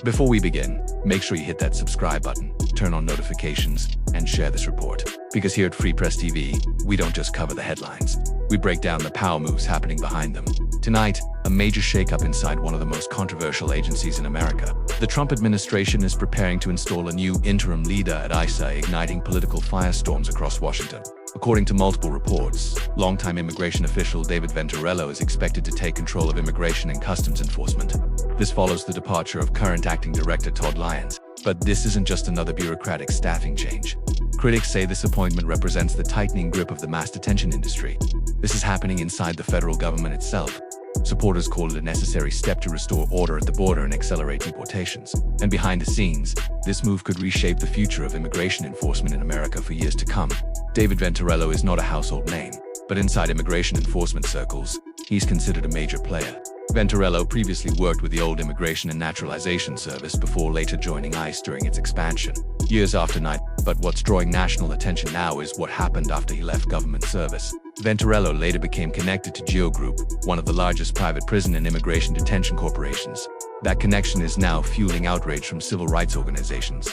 Before we begin, make sure you hit that subscribe button, turn on notifications, and share this report. Because here at Free Press TV, we don't just cover the headlines. We break down the power moves happening behind them. Tonight, a major shakeup inside one of the most controversial agencies in America. The Trump administration is preparing to install a new interim leader at ICE, igniting political firestorms across Washington. According to multiple reports, longtime immigration official David Venturella is expected to take control of immigration and customs enforcement. This follows the departure of current acting director Todd Lyons. But this isn't just another bureaucratic staffing change. Critics say this appointment represents the tightening grip of the mass detention industry. This is happening inside the federal government itself. Supporters call it a necessary step to restore order at the border and accelerate deportations. And behind the scenes, this move could reshape the future of immigration enforcement in America for years to come. David Venturella is not a household name, but inside immigration enforcement circles, he's considered a major player. Venturella previously worked with the old Immigration and Naturalization Service before later joining ICE during its expansion, years after night. But what's drawing national attention now is what happened after he left government service. Venturella later became connected to Geo Group, one of the largest private prison and immigration detention corporations. That connection is now fueling outrage from civil rights organizations.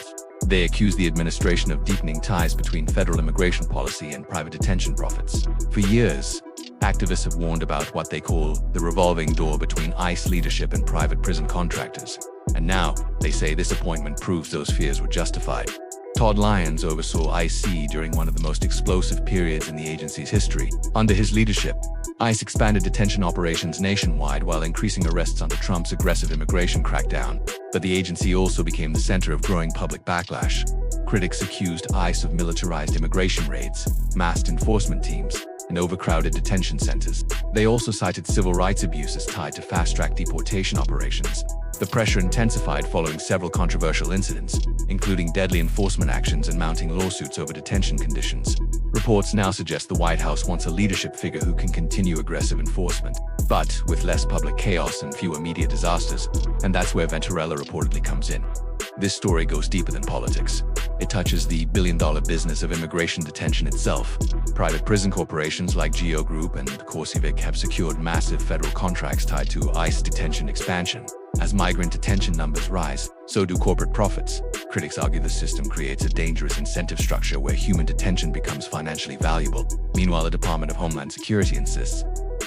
They accuse the administration of deepening ties between federal immigration policy and private detention profits. For years, activists have warned about what they call the revolving door between ICE leadership and private prison contractors. And now, they say this appointment proves those fears were justified. Todd Lyons oversaw ICE during one of the most explosive periods in the agency's history. Under his leadership, ICE expanded detention operations nationwide while increasing arrests under Trump's aggressive immigration crackdown. But the agency also became the center of growing public backlash. Critics accused ICE of militarized immigration raids, masked enforcement teams, and overcrowded detention centers. They also cited civil rights abuses tied to fast-track deportation operations. The pressure intensified following several controversial incidents, including deadly enforcement actions and mounting lawsuits over detention conditions. Reports now suggest the White House wants a leadership figure who can continue aggressive enforcement, but with less public chaos and fewer media disasters, and that's where Venturella reportedly comes in. This story goes deeper than politics. It touches the billion-dollar business of immigration detention itself. Private prison corporations like Geo Group and CoreCivic have secured massive federal contracts tied to ICE detention expansion. As migrant detention numbers rise, so do corporate profits. Critics argue the system creates a dangerous incentive structure where human detention becomes financially valuable. Meanwhile, the Department of Homeland Security insists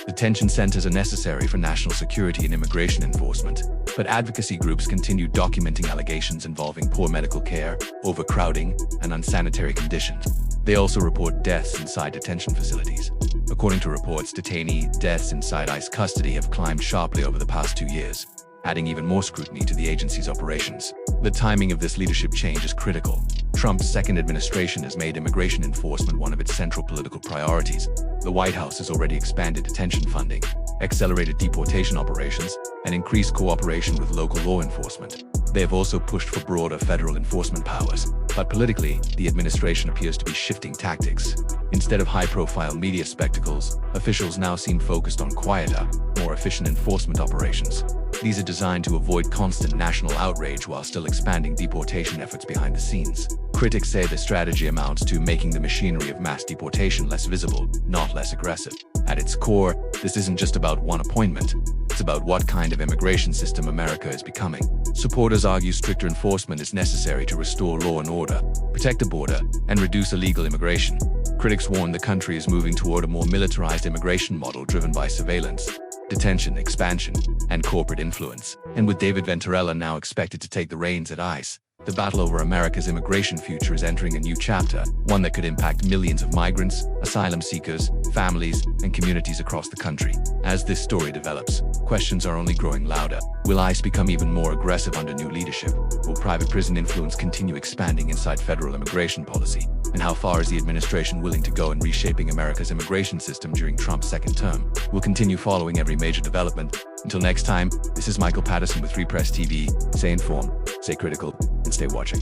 detention centers are necessary for national security and immigration enforcement. But advocacy groups continue documenting allegations involving poor medical care, overcrowding, and unsanitary conditions. They also report deaths inside detention facilities. According to reports, detainee deaths inside ICE custody have climbed sharply over the past 2 years, adding even more scrutiny to the agency's operations. The timing of this leadership change is critical. Trump's second administration has made immigration enforcement one of its central political priorities. The White House has already expanded detention funding, accelerated deportation operations, and increased cooperation with local law enforcement. They have also pushed for broader federal enforcement powers. But politically, the administration appears to be shifting tactics. Instead of high-profile media spectacles, officials now seem focused on quieter, more efficient enforcement operations. These are designed to avoid constant national outrage while still expanding deportation efforts behind the scenes. Critics say the strategy amounts to making the machinery of mass deportation less visible, not less aggressive. At its core, this isn't just about one appointment. It's about what kind of immigration system America is becoming. Supporters argue stricter enforcement is necessary to restore law and order, protect the border, and reduce illegal immigration. Critics warn the country is moving toward a more militarized immigration model driven by surveillance, detention, expansion, and corporate influence. And with David Venturella now expected to take the reins at ICE, the battle over America's immigration future is entering a new chapter, one that could impact millions of migrants, asylum seekers, families, and communities across the country. As this story develops, questions are only growing louder. Will ICE become even more aggressive under new leadership? Will private prison influence continue expanding inside federal immigration policy? And how far is the administration willing to go in reshaping America's immigration system during Trump's second term? We'll continue following every major development. Until next time, this is Patterson with Free Press TV. Stay informed, stay critical, and stay watching.